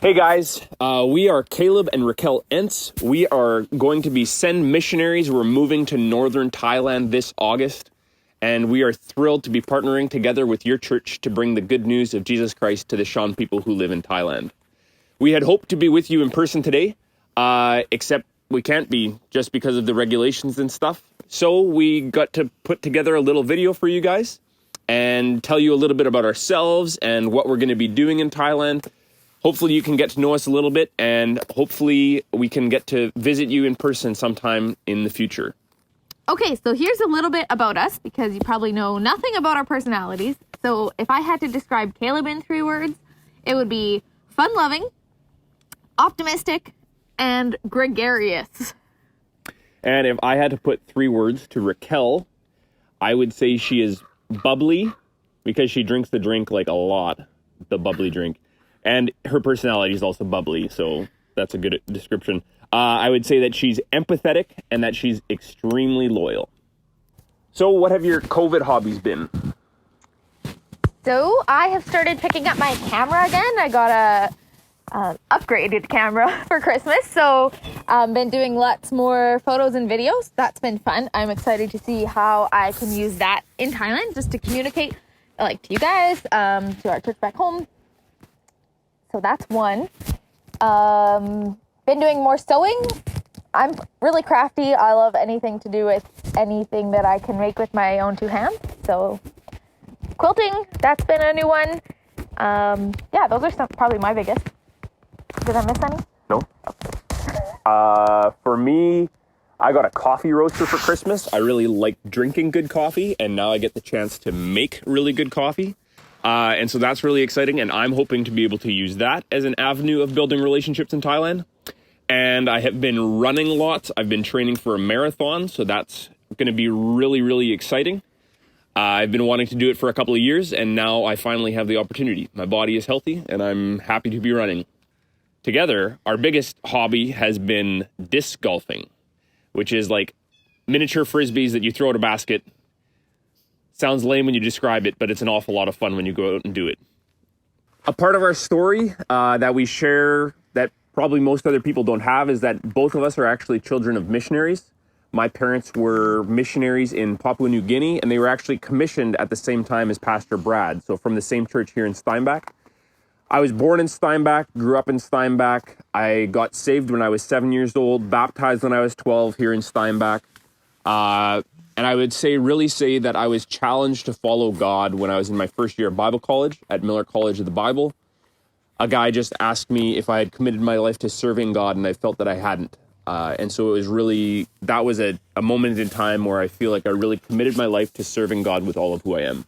Hey guys, we are Caleb and Raquel Entz. We are going to be Send Missionaries. We're moving to northern Thailand this August, and we are thrilled to be partnering together with your church to bring the good news of Jesus Christ to the Shan people who live in Thailand. We had hoped to be with you in person today, except we can't be just because of the regulations and stuff. So we got to put together a little video for you guys and tell you a little bit about ourselves and what we're going to be doing in Thailand. Hopefully you can get to know us a little bit, and hopefully we can get to visit you in person sometime in the future. Okay, so here's a little bit about us, because you probably know nothing about our personalities. So if I had to describe Caleb in 3 words, it would be fun-loving, optimistic, and gregarious. And if I had to put 3 words to Raquel, I would say she is bubbly, because she drinks the drink like a lot, the bubbly drink. And her personality is also bubbly, so that's a good description. I would say that she's empathetic and that she's extremely loyal. So what have your COVID hobbies been? So I have started picking up my camera again. I got a upgraded camera for Christmas, so I've been doing lots more photos and videos. That's been fun. I'm excited to see how I can use that in Thailand, just to communicate, like, to you guys, to our church back home. So that's one. Been doing more sewing. I'm really crafty. I love anything to do with anything that I can make with my own 2 hands. So quilting, that's been a new one. Yeah, those are probably my biggest. Did I miss any? No. For me, I got a coffee roaster for Christmas. I really like drinking good coffee, and now I get the chance to make really good coffee. And so that's really exciting, and I'm hoping to be able to use that as an avenue of building relationships in Thailand. And I have been running lots. I've been training for a marathon, so that's going to be really, really exciting. I've been wanting to do it for a couple of years, and now I finally have the opportunity. My body is healthy, and I'm happy to be running. Together, our biggest hobby has been disc golfing, which is like miniature frisbees that you throw at a basket. Sounds lame when you describe it, but it's an awful lot of fun when you go out and do it. A part of our story that we share that probably most other people don't have is that both of us are actually children of missionaries. My parents were missionaries in Papua New Guinea, and they were actually commissioned at the same time as Pastor Brad, so from the same church here in Steinbach. I was born in Steinbach, grew up in Steinbach. I got saved when I was 7 years old, baptized when I was 12 here in Steinbach. And I would really say that I was challenged to follow God when I was in my first year of Bible college at Miller College of the Bible. A guy just asked me if I had committed my life to serving God, and I felt that I hadn't. And so that was a moment in time where I feel like I really committed my life to serving God with all of who I am.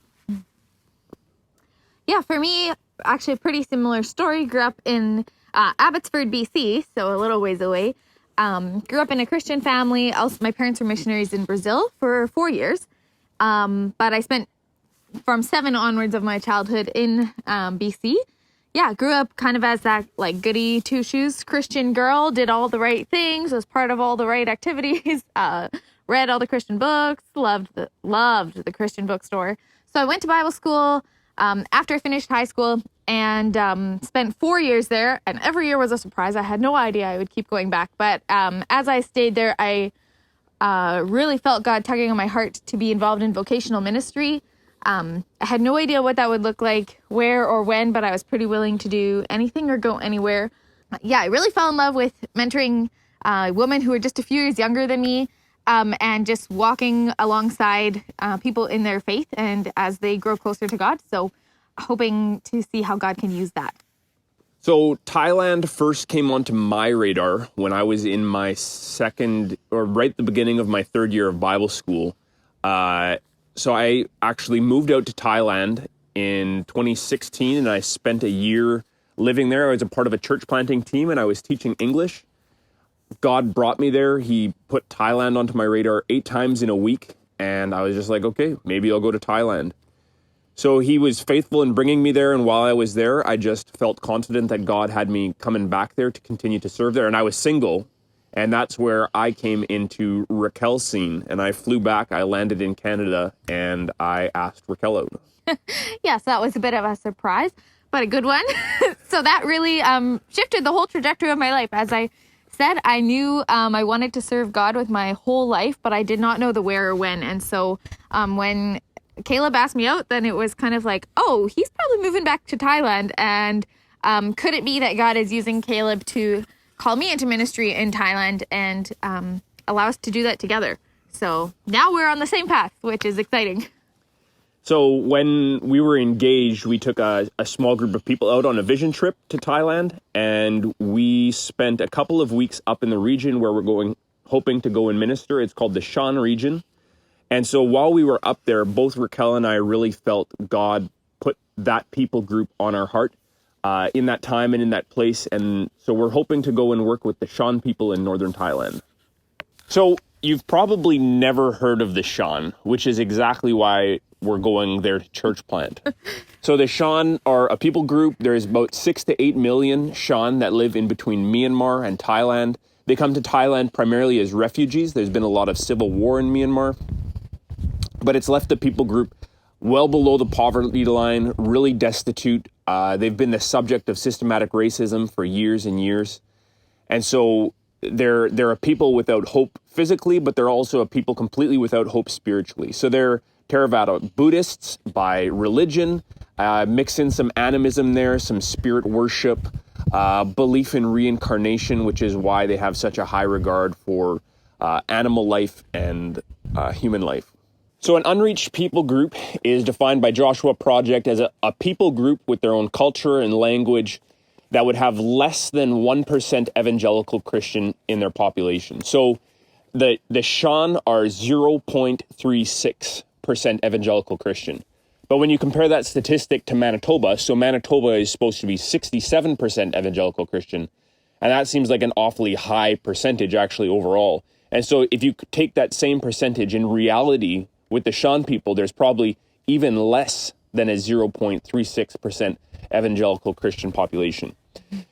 Yeah, for me, actually a pretty similar story. Grew up in Abbotsford, BC, so a little ways away. Grew up in a Christian family. Also, my parents were missionaries in Brazil for 4 years. But I spent from 7 onwards of my childhood in BC. Yeah, grew up kind of as that like goody 2-shoes Christian girl, did all the right things, was part of all the right activities, read all the Christian books, loved the Christian bookstore. So I went to Bible school after I finished high school, and spent 4 years there, and every year was a surprise. I had no idea I would keep going back, but as I stayed there, I really felt God tugging on my heart to be involved in vocational ministry. I had no idea what that would look like, where or when, but I was pretty willing to do anything or go anywhere. Yeah, I really fell in love with mentoring women who were just a few years younger than me, and just walking alongside people in their faith and as they grow closer to God. So hoping to see how God can use that. So Thailand first came onto my radar when I was in my right at the beginning of my 3rd year of Bible school. So I actually moved out to Thailand in 2016, and I spent a year living there. I was a part of a church planting team, and I was teaching English. God brought me there. He put Thailand onto my radar 8 times in a week, and I was just like, okay, maybe I'll go to Thailand. So he was faithful in bringing me there, and while I was there, I just felt confident that God had me coming back there to continue to serve there, and I was single, and that's where I came into Raquel's scene, and I flew back, I landed in Canada, and I asked Raquel out. Yes, that was a bit of a surprise, but a good one. So that really shifted the whole trajectory of my life. As I said, I knew I wanted to serve God with my whole life, but I did not know the where or when. And so when Caleb asked me out, then it was kind of like, oh, he's probably moving back to Thailand. And could it be that God is using Caleb to call me into ministry in Thailand and allow us to do that together? So now we're on the same path, which is exciting. So when we were engaged, we took a small group of people out on a vision trip to Thailand, and we spent a couple of weeks up in the region where we're hoping to go and minister. It's called the Shan region. And so while we were up there, both Raquel and I really felt God put that people group on our heart in that time and in that place. And so we're hoping to go and work with the Shan people in northern Thailand. So you've probably never heard of the Shan, which is exactly why we're going there to church plant. So the Shan are a people group. There's about 6 to 8 million Shan that live in between Myanmar and Thailand. They come to Thailand primarily as refugees. There's been a lot of civil war in Myanmar, but it's left the people group well below the poverty line, really destitute. They've been the subject of systematic racism for years and years. And so they're a people without hope physically, but they're also a people completely without hope spiritually. So they're Theravada Buddhists by religion, mix in some animism there, some spirit worship, belief in reincarnation, which is why they have such a high regard for animal life and human life. So an unreached people group is defined by Joshua Project as a people group with their own culture and language that would have less than 1% evangelical Christian in their population. So the Shan are 0.36% evangelical Christian. But when you compare that statistic to Manitoba, so Manitoba is supposed to be 67% evangelical Christian, and that seems like an awfully high percentage actually overall. And so if you take that same percentage, in reality, with the Shan people, there's probably even less than a 0.36% evangelical Christian population.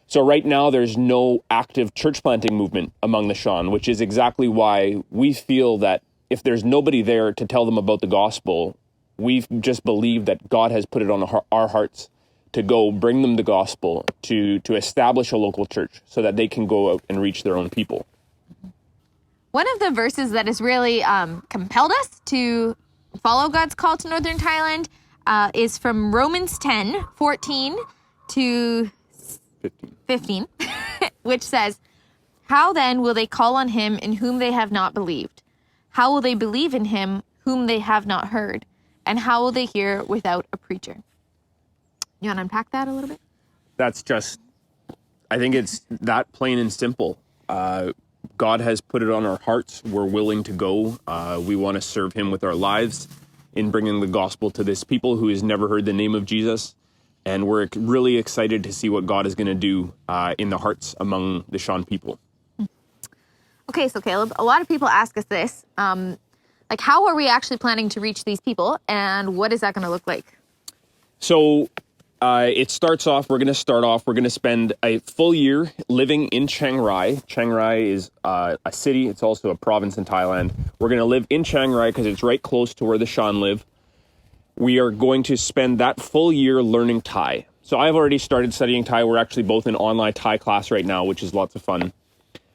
So right now, there's no active church planting movement among the Shan, which is exactly why we feel that if there's nobody there to tell them about the gospel, we just believe that God has put it on our hearts to go bring them the gospel, to establish a local church so that they can go out and reach their own people. One of the verses that has really compelled us to follow God's call to northern Thailand is from Romans 10:14 to 15, which says, "How then will they call on him in whom they have not believed? How will they believe in him whom they have not heard? And how will they hear without a preacher?" You want to unpack that a little bit? That's just, I think it's that plain and simple. God has put it on our hearts. We're willing to go. We want to serve him with our lives in bringing the gospel to this people who has never heard the name of Jesus. And we're really excited to see what God is going to do in the hearts among the Shan people. Okay, so Caleb, a lot of people ask us this. Like, how are we actually planning to reach these people? And what is that going to look like? So we're going to spend a full year living in Chiang Rai. Chiang Rai is a city. It's also a province in Thailand. We're going to live in Chiang Rai because it's right close to where the Shan live. We are going to spend that full year learning Thai. So I've already started studying Thai. We're actually both in online Thai class right now, which is lots of fun.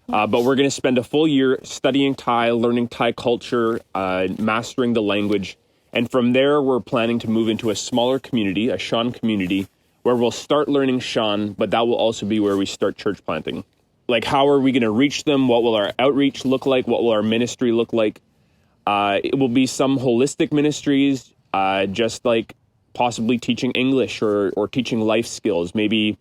But we're going to spend a full year studying Thai, learning Thai culture, mastering the language. And from there, we're planning to move into a smaller community, a Shan community, where we'll start learning Shan, but that will also be where we start church planting. Like, how are we going to reach them? What will our outreach look like? What will our ministry look like? It will be some holistic ministries, just like possibly teaching English or teaching life skills, maybe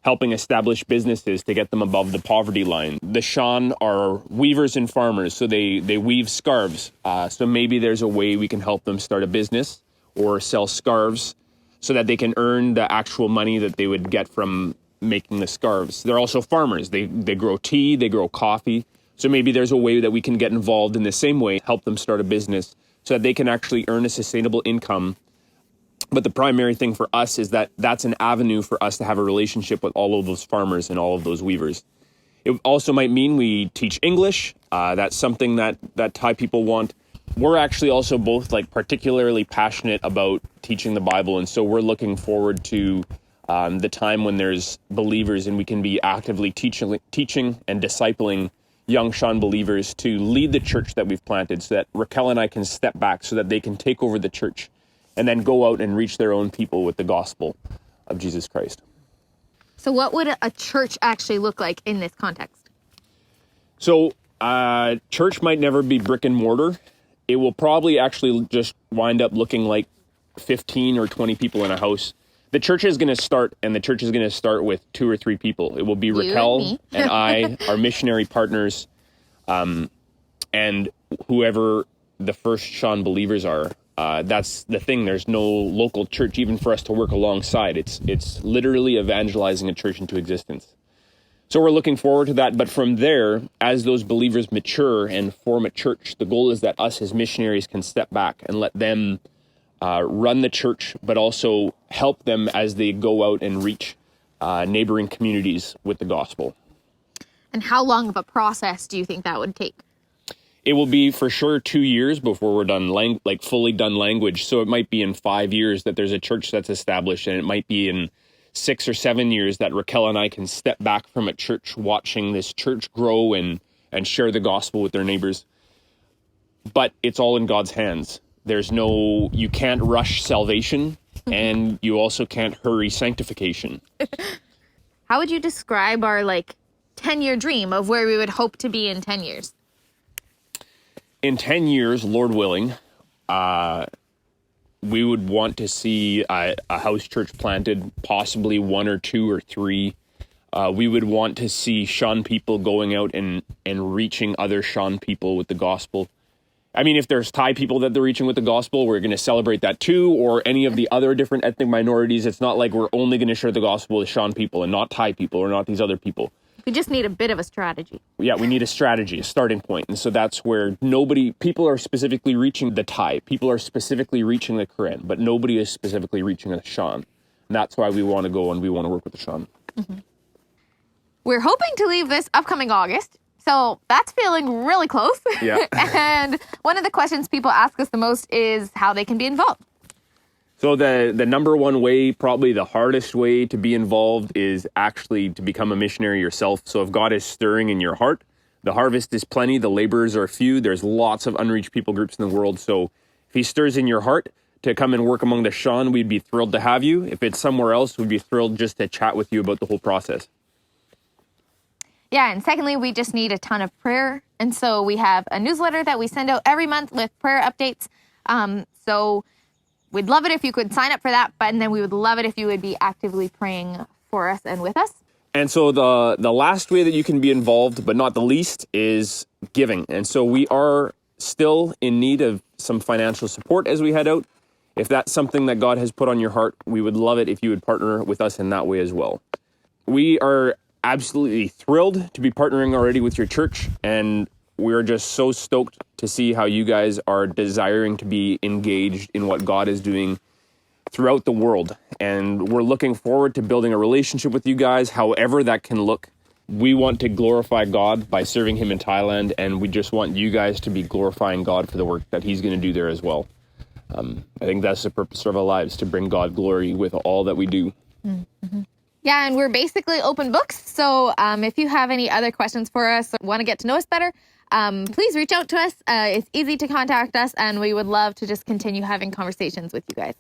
helping establish businesses to get them above the poverty line. The Shan are weavers and farmers, so they weave scarves. So maybe there's a way we can help them start a business or sell scarves so that they can earn the actual money that they would get from making the scarves. They're also farmers. They grow tea, they grow coffee. So maybe there's a way that we can get involved in the same way, help them start a business so that they can actually earn a sustainable income. But the primary thing for us is that that's an avenue for us to have a relationship with all of those farmers and all of those weavers. It also might mean we teach English. That's something that Thai people want. We're actually also both like particularly passionate about teaching the Bible. And so we're looking forward to the time when there's believers and we can be actively teaching and discipling young Sean believers to lead the church that we've planted, so that Raquel and I can step back so that they can take over the church and then go out and reach their own people with the gospel of Jesus Christ. So what would a church actually look like in this context? So church might never be brick and mortar. It will probably actually just wind up looking like 15 or 20 people in a house. The church is going to start, and the church is going to start with 2 or 3 people. It will be Raquel and I, our missionary partners, and whoever the first Sean believers are. That's the thing. There's no local church even for us to work alongside. It's literally evangelizing a church into existence. So we're looking forward to that. But from there, as those believers mature and form a church, the goal is that us as missionaries can step back and let them run the church, but also help them as they go out and reach neighboring communities with the gospel. And how long of a process do you think that would take? It will be for sure 2 years before we're done, fully done language. So it might be in 5 years that there's a church that's established, and it might be in 6 or 7 years that Raquel and I can step back from a church, watching this church grow and share the gospel with their neighbors. But it's all in God's hands. You can't rush salvation, and you also can't hurry sanctification. How would you describe our 10-year dream of where we would hope to be in 10 years? In 10 years, Lord willing, we would want to see a house church planted, possibly 1 or 2 or 3. We would want to see Sean people going out and reaching other Sean people with the gospel. I mean, if there's Thai people that they're reaching with the gospel, we're going to celebrate that too, or any of the other different ethnic minorities. It's not like we're only going to share the gospel with Sean people and not Thai people or not these other people. We just need a bit of a strategy. Yeah, we need a strategy, a starting point. And so that's where people are specifically reaching the Thai. People are specifically reaching the Karen, but nobody is specifically reaching the Sean. And that's why we want to go and we want to work with the Sean. Mm-hmm. We're hoping to leave this upcoming August. So that's feeling really close. Yeah. And one of the questions people ask us the most is how they can be involved. So the number one way, probably the hardest way to be involved, is actually to become a missionary yourself. So if God is stirring in your heart, the harvest is plenty, the laborers are few, there's lots of unreached people groups in the world. So if he stirs in your heart to come and work among the Sean, we'd be thrilled to have you. If it's somewhere else, we'd be thrilled just to chat with you about the whole process. Yeah, and secondly, we just need a ton of prayer. And so we have a newsletter that we send out every month with prayer updates. So we'd love it if you could sign up for that, and then we would love it if you would be actively praying for us and with us. And so the last way that you can be involved, but not the least, is giving. And so we are still in need of some financial support as we head out. If that's something that God has put on your heart, we would love it if you would partner with us in that way as well. We are absolutely thrilled to be partnering already with your church, and we're just so stoked to see how you guys are desiring to be engaged in what God is doing throughout the world. And we're looking forward to building a relationship with you guys, however that can look. We want to glorify God by serving him in Thailand, and we just want you guys to be glorifying God for the work that he's going to do there as well. I think that's the purpose of our lives, to bring God glory with all that we do. Mm-hmm. Yeah, and we're basically open books. So if you have any other questions for us, or want to get to know us better, please reach out to us. It's easy to contact us, and we would love to just continue having conversations with you guys.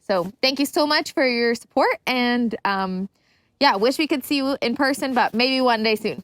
So thank you so much for your support. And wish we could see you in person, but maybe one day soon.